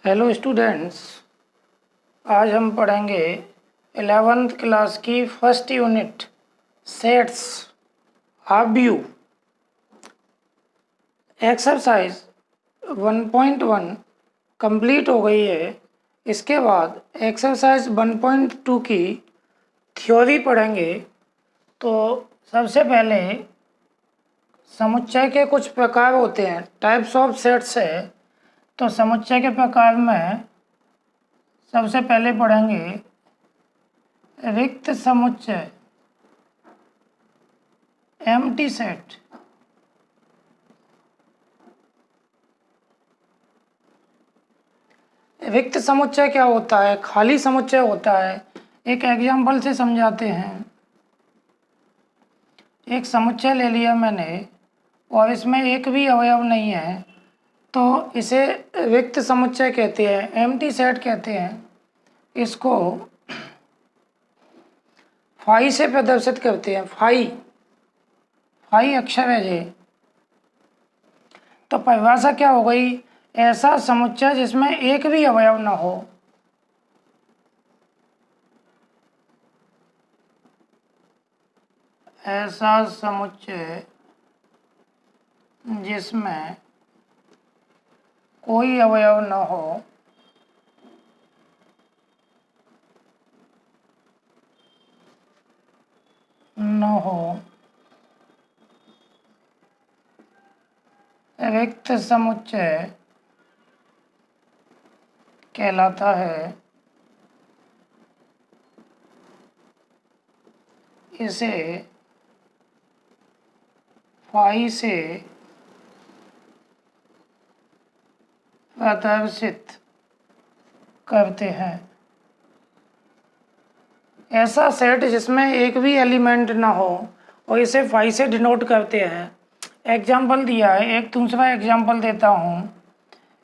Hello students, आज हम पढ़ेंगे 11th क्लास की first unit sets of view. Exercise 1.1 complete हो गई है। इसके बाद एक्सरसाइज 1.2 की थ्योरी पढ़ेंगे। तो सबसे पहले समुच्चय के कुछ प्रकार होते हैं, टाइप्स ऑफ सेट्स है। तो समुच्चय के प्रकार में सबसे पहले पढ़ेंगे रिक्त समुच्चय, एम्प्टी सेट। रिक्त समुच्चय क्या होता है? खाली समुच्चय होता है। एक एग्जाम्पल से समझाते हैं। एक समुच्चय ले लिया मैंने और इसमें एक भी अवयव नहीं है, तो इसे रिक्त समुच्चय कहते हैं, एम्प्टी सेट कहते हैं। इसको फाई से प्रदर्शित करते हैं। फाई अक्षर है ये। तो परिभाषा क्या हो गई? ऐसा समुच्चय जिसमें एक भी अवयव न हो। ऐसा समुच्चय जिसमें कोई अवयव न हो, रिक्त समुच्चय कहलाता है। इसे फाई से प्रदर्शित करते हैं। ऐसा सेट जिसमें एक भी एलिमेंट ना हो और इसे फाई से डिनोट करते हैं। एग्जाम्पल दिया है, एक दूसरा एग्जाम्पल देता हूँ।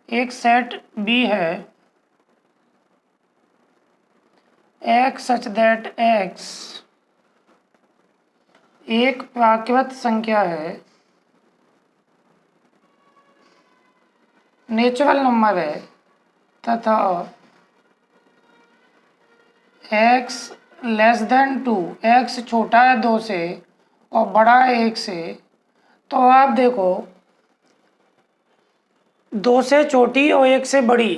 एक सेट बी है, एक्स सच दैट एक्स एक प्राकृत संख्या है, नेचुरल नंबर है, तथा एक्स लेस देन 2, एक्स छोटा है 2 से और बड़ा है 1 से। तो आप देखो, 2 से छोटी और 1 से बड़ी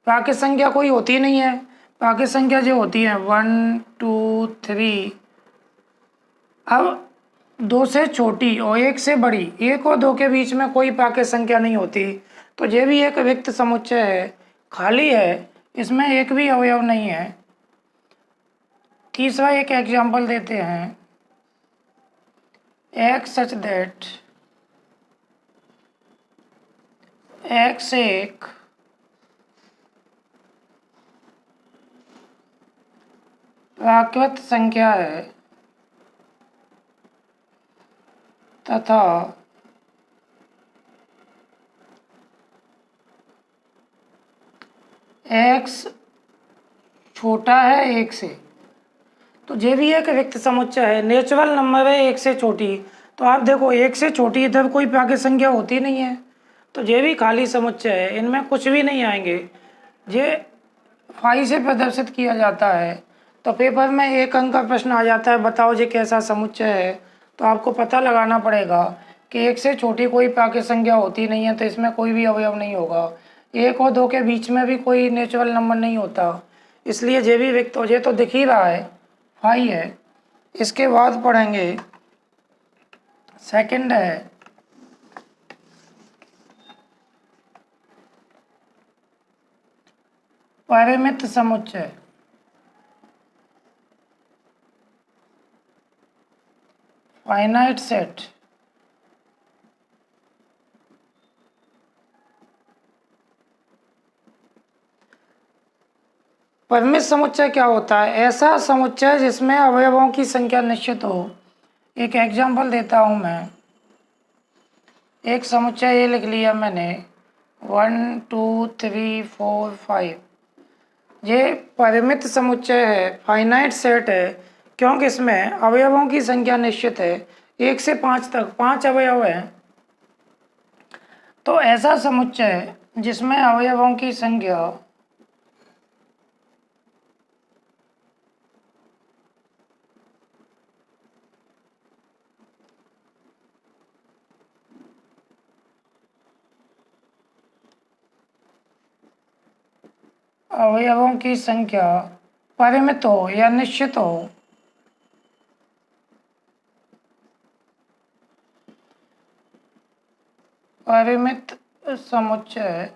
प्राकृत संख्या कोई होती नहीं है। प्राकृत संख्या जो होती है 1 2 3। अब 2 से छोटी और 1 से बड़ी, 1 और 2 के बीच में कोई प्राकृत संख्या नहीं होती। तो ये भी एक रिक्त समुच्चय है, खाली है, इसमें एक भी अवयव नहीं है। तीसरा एक एग्जाम्पल देते हैं। एक्स सच दैट एक्स एक प्राकृत संख्या है तथा एक्स छोटा है 1 से। तो ये भी एक रिक्त समुच्चय है, नेचुरल नंबर है 1 से छोटी। तो आप देखो, 1 से छोटी इधर कोई प्राकृत संख्या होती नहीं है, तो ये भी खाली समुच्चय है, इनमें कुछ भी नहीं आएंगे। ये फाई से प्रदर्शित किया जाता है। तो पेपर में 1 अंक का प्रश्न आ जाता है, बताओ ये कैसा समुच्चय है। तो आपको पता लगाना पड़ेगा कि 1 से छोटी कोई प्राकृत संख्या होती नहीं है, तो इसमें कोई भी अवयव नहीं होगा। 1 और 2 के बीच में भी कोई नेचुरल नंबर नहीं होता, इसलिए ये भी रिक्त हो। ये तो दिख ही रहा है, फाई है। इसके बाद पढ़ेंगे, सेकंड है परिमित समुच्चय। Finite set. परिमित समुच्चय क्या होता है? ऐसा समुच्चय जिसमें अवयवों की संख्या निश्चित हो। एक एग्जाम्पल देता हूं मैं। एक समुच्चय ये लिख लिया मैंने, 1 2 3 4 5। ये परिमित समुच्चय है, फाइनाइट सेट है, क्योंकि इसमें अवयवों की संख्या निश्चित है। 1 से 5 तक 5 अवयव हैं। तो ऐसा समुच्चय जिसमें अवयवों की संख्या परिमित हो या निश्चित हो, परिमित समुच्चय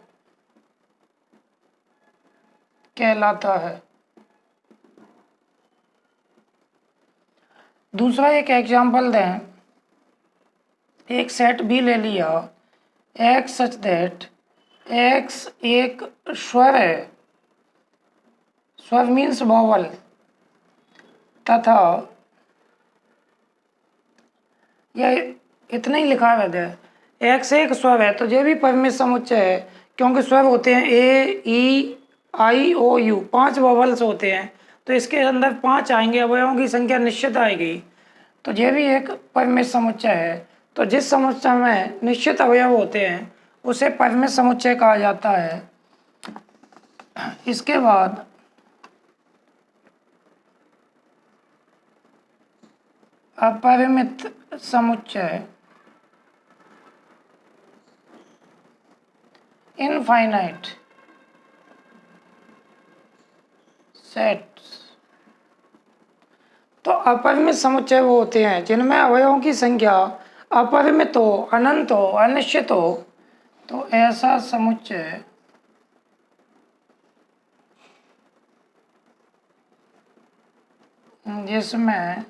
कहलाता है। दूसरा एक एग्जाम्पल दें, एक सेट बी ले लिया, एक्स सच दैट एक्स एक स्वर है, स्वर मीन्स वॉवल, तथा यह इतना ही लिखा है, एक्स एक स्वर है तो ये भी परिमित समुच्चय है, क्योंकि स्वर होते हैं ए ई आई ओ यू, 5 वॉवल्स होते हैं, तो इसके अंदर 5 आएंगे, अवयवों की संख्या निश्चित आएगी, तो ये भी एक परिमित समुच्चय है। तो जिस समुच्चय में निश्चित अवयव होते हैं उसे परिमित समुच्चय कहा जाता है। इसके बाद अपरिमित समुच्चय, इनफाइनाइट सेट्स। तो अपरिमित समुच्चय वो होते हैं जिनमें अवयवों की संख्या अपरिमित हो, अनंत हो, अनिश्चित हो। तो ऐसा समुच्चय जिसमें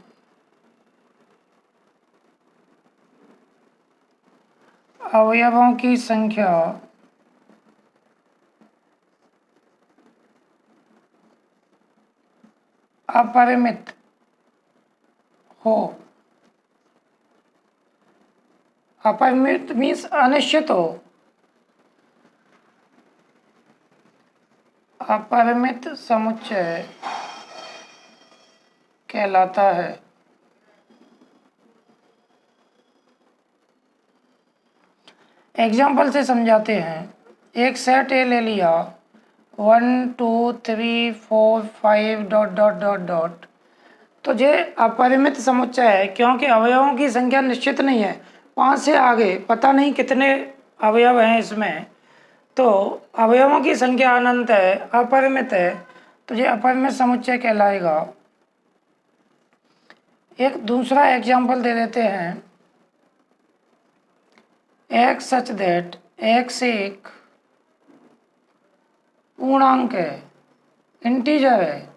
अवयवों की संख्या अपरिमित हो, अपरिमित मीन्स अनिश्चित हो, अपरिमित समुच्चय कहलाता है। एग्जाम्पल से समझाते हैं, एक सेट ए ले लिया, 1 2 3 4 5 डॉट डॉट डॉट डॉट, तो ये अपरिमित समुच्चय है क्योंकि अवयवों की संख्या निश्चित नहीं है, 5 से आगे पता नहीं कितने अवयव हैं इसमें, तो अवयवों की संख्या अनंत है, अपरिमित है, तो ये अपरिमित समुच्चय कहलाएगा। एक दूसरा एग्जाम्पल दे देते हैं, एक्स सच दैट एक्स एक पूर्णांक है, इंटीजर है।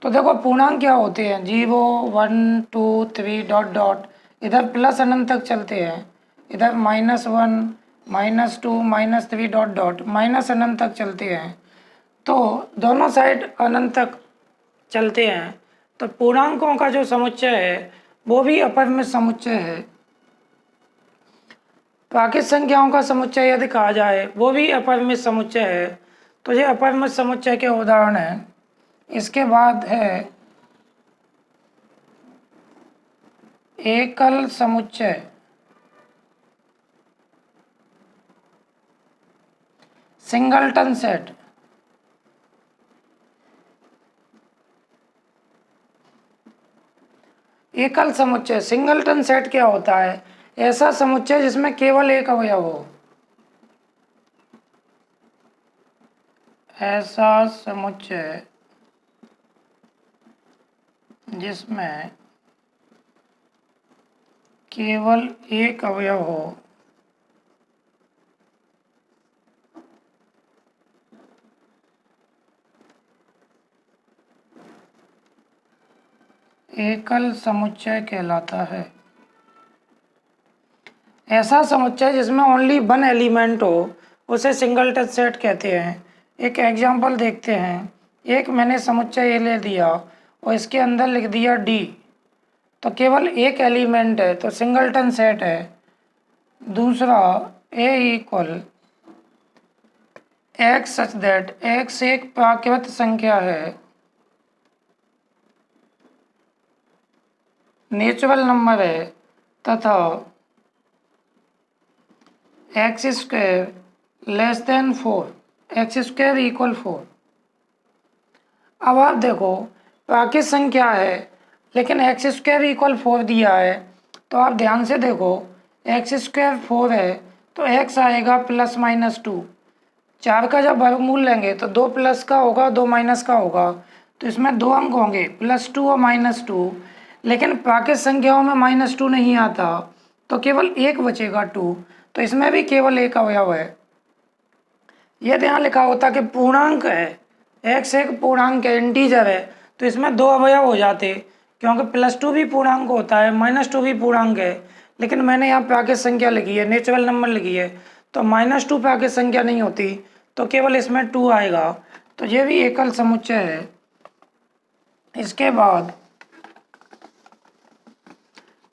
तो देखो पूर्णांक क्या होते हैं, 0 1 2 3 डॉट डॉट, इधर प्लस अनंत तक चलते हैं, इधर -1 -2 -3 डॉट डॉट माइनस अनंत तक चलते हैं, तो दोनों साइड अनंत तक चलते हैं। तो पूर्णांकों का जो समुच्चय है वो भी अपरिमित समुच्चय है। प्राकृत संख्याओं का समुच्चय यदि कहा जाए वो भी अपरिमित समुच्चय है। तो ये अपरिमित समुच्चय के उदाहरण हैं। इसके बाद है एकल समुच्चय, सिंगलटन सेट। एकल समुच्चय, सिंगलटन सेट क्या होता है, ऐसा समुच्चय जिसमें केवल एक अवयव हो, ऐसा समुच्चय जिसमें केवल एक अवयव हो, एकल समुच्चय कहलाता है। ऐसा समुच्चय जिसमें ओनली 1 एलिमेंट हो उसे सिंगलटन सेट कहते हैं। एक एग्जांपल देखते हैं, एक मैंने समुच्चय ए ले दिया और इसके अंदर लिख दिया डी, तो केवल एक एलिमेंट है तो सिंगलटन सेट है। दूसरा A equal X such that X एक प्राकृत संख्या है, नेचुरल नंबर है, तथा X square less than 4, X square equal 4। अब आप देखो प्राकृत संख्या है लेकिन एक्स स्क्वायर इक्वल 4 दिया है, तो आप ध्यान से देखो एक्स स्क्वायर 4 है तो एक्स आएगा +-2। 4 का जब वर्गमूल लेंगे तो 2 प्लस का होगा 2 माइनस का होगा, तो इसमें 2 अंक होंगे +2 और -2। लेकिन प्राकृत संख्याओं में -2 नहीं आता तो केवल एक बचेगा 2, तो इसमें भी केवल एक अवयव है। यदि यहाँ लिखा होता कि पूर्णांक है, एक्स एक पूर्णांक है, इंटीजर है, तो इसमें 2 अवयव हो जाते, क्योंकि +2 भी पूर्णांक होता है, -2 भी पूर्णांक है। लेकिन मैंने यहाँ प्राकृत संख्या लिखी है, नेचुरल नंबर लिखी है, तो -2 प्राकृत संख्या नहीं होती, तो केवल इसमें 2 आएगा। तो ये भी एकल समुच्चय है। इसके बाद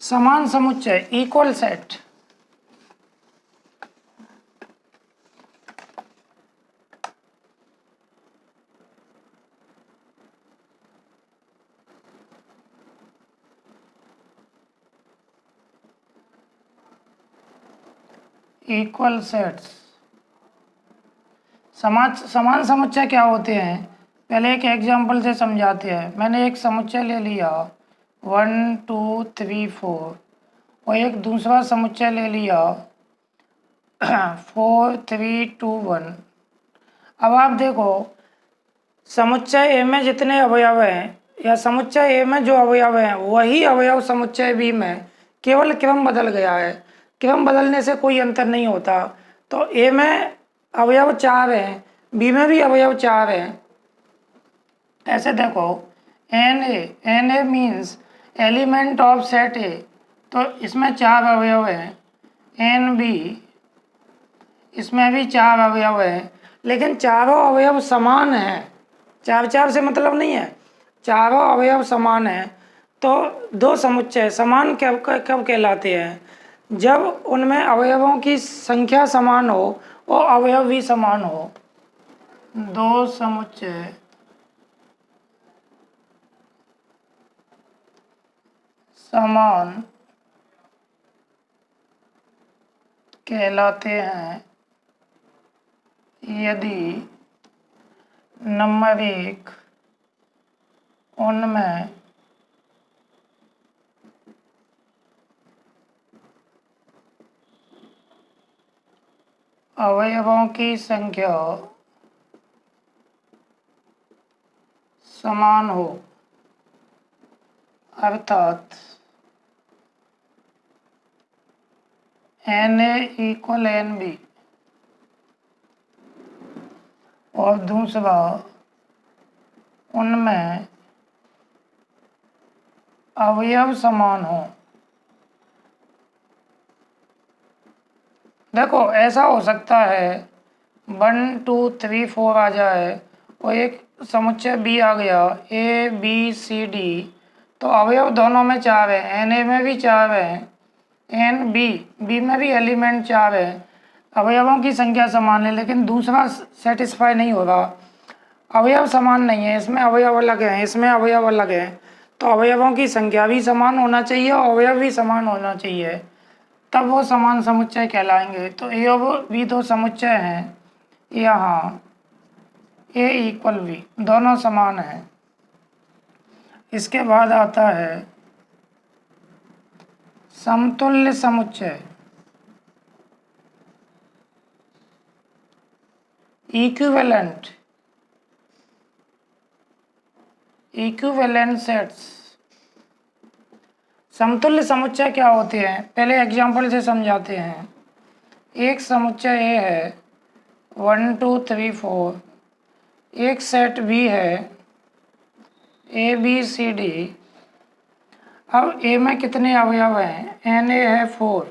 समान समुच्चय, इक्वल सेट। इक्वल सेट्स, समान समुच्चय क्या होते हैं, पहले एक एग्जांपल से समझाते हैं। मैंने एक समुच्चय ले लिया 1 2 3 4 और एक दूसरा समुच्चय ले लिया 4 3 2 1। अब आप देखो समुच्चय ए में जितने अवयव हैं या समुच्चय ए में जो अवयव हैं वही अवयव समुच्चय बी में, केवल क्रम बदल गया है। क्रम बदलने से कोई अंतर नहीं होता। तो ए में अवयव 4 हैं, बी में भी अवयव 4 हैं। ऐसे देखो N A means element of set A, तो इसमें 4 अवयव हैं। एन बी, इसमें भी 4 अवयव हैं, लेकिन चारों अवयव समान हैं। 4 से मतलब नहीं है, चारों अवयव समान हैं। तो दो समुच्चय समान कब कब कहलाते हैं, जब उनमें अवयवों की संख्या समान हो और अवयव भी समान हो। दो समुच्चय समान कहलाते हैं यदि नंबर 1 उनमें अवयवों की संख्या समान हो, अर्थात Na इक्वल Nb, और दूसरा उनमें अवयव समान हो। देखो ऐसा हो सकता है 1 2 3 4 आ जाए और एक समुच्चय बी आ गया ए बी सी डी, तो अवयव दोनों में 4 है, एन ए में भी 4 है, एन बी में भी एलिमेंट 4 है, अवयवों की संख्या समान है, लेकिन दूसरा सेटिस्फाई नहीं हो रहा, अवयव समान नहीं है, इसमें अवयव अलग हैं, इसमें अवयव अलग हैं। तो अवयवों की संख्या भी समान होना चाहिए और अवयव भी समान होना चाहिए, तब वो समान समुच्चय कहलाएंगे। तो ए और बी दो समुच्चय हैं, यहाँ ए इक्वल बी, दोनों समान हैं। इसके बाद आता है समतुल्य समुच्चय, इक्विवेलेंट सेट्स। समतुल्य समुच्चय क्या होते हैं, पहले एग्जांपल से समझाते हैं। एक समुच्चय ए है 1 2 3 4, एक सेट बी है ए बी सी डी। अब ए में कितने अवयव हैं, एन ए है 4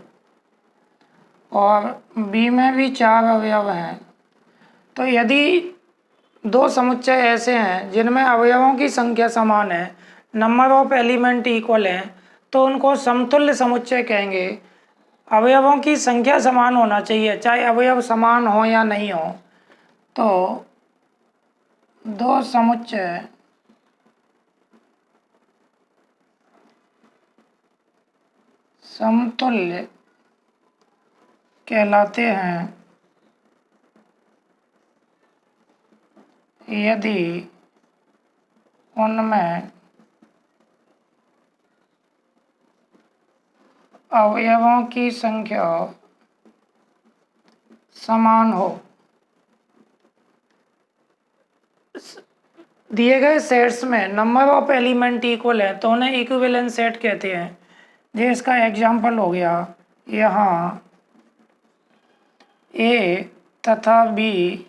और बी में भी 4 अवयव हैं। तो यदि दो समुच्चय ऐसे हैं जिनमें अवयवों की संख्या समान है, नंबर ऑफ एलिमेंट इक्वल हैं, तो उनको समतुल्य समुच्चय कहेंगे। अवयवों की संख्या समान होना चाहिए, चाहे अवयव समान हो या नहीं हो। तो दो समुच्चय समतुल्य कहलाते हैं यदि उनमें अवयवों की संख्या समान हो। दिए गए सेट्स में नंबर ऑफ एलिमेंट इक्वल है तो उन्हें इक्विवेलेंट सेट कहते हैं। ये इसका एग्जाम्पल हो गया, यहाँ ए तथा बी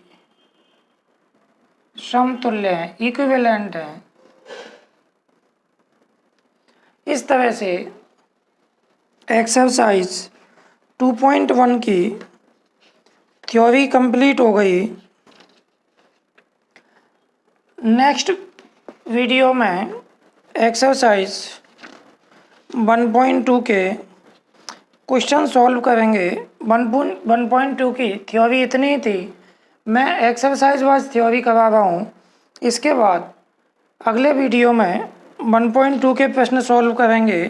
समतुल्य हैं, इक्विवेलेंट हैं। इस तरह से एक्सरसाइज 2.1 की थ्योरी कंप्लीट हो गई। नेक्स्ट वीडियो में एक्सरसाइज 1.2 के क्वेश्चन सॉल्व करेंगे। 1.2 की थ्योरी इतनी ही थी, मैं एक्सरसाइज वाइज थ्योरी करा रहा हूँ। इसके बाद अगले वीडियो में 1.2 के प्रश्न सॉल्व करेंगे।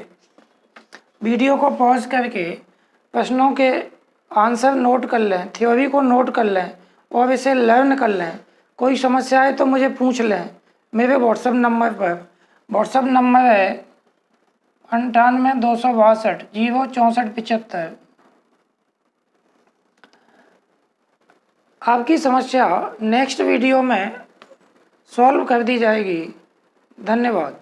वीडियो को पॉज करके प्रश्नों के आंसर नोट कर लें, थ्योरी को नोट कर लें और इसे लर्न कर लें। कोई समस्या है तो मुझे पूछ लें मेरे व्हाट्सएप नंबर पर। व्हाट्सएप नंबर है 98 262 064 75। आपकी समस्या नेक्स्ट वीडियो में सॉल्व कर दी जाएगी। धन्यवाद।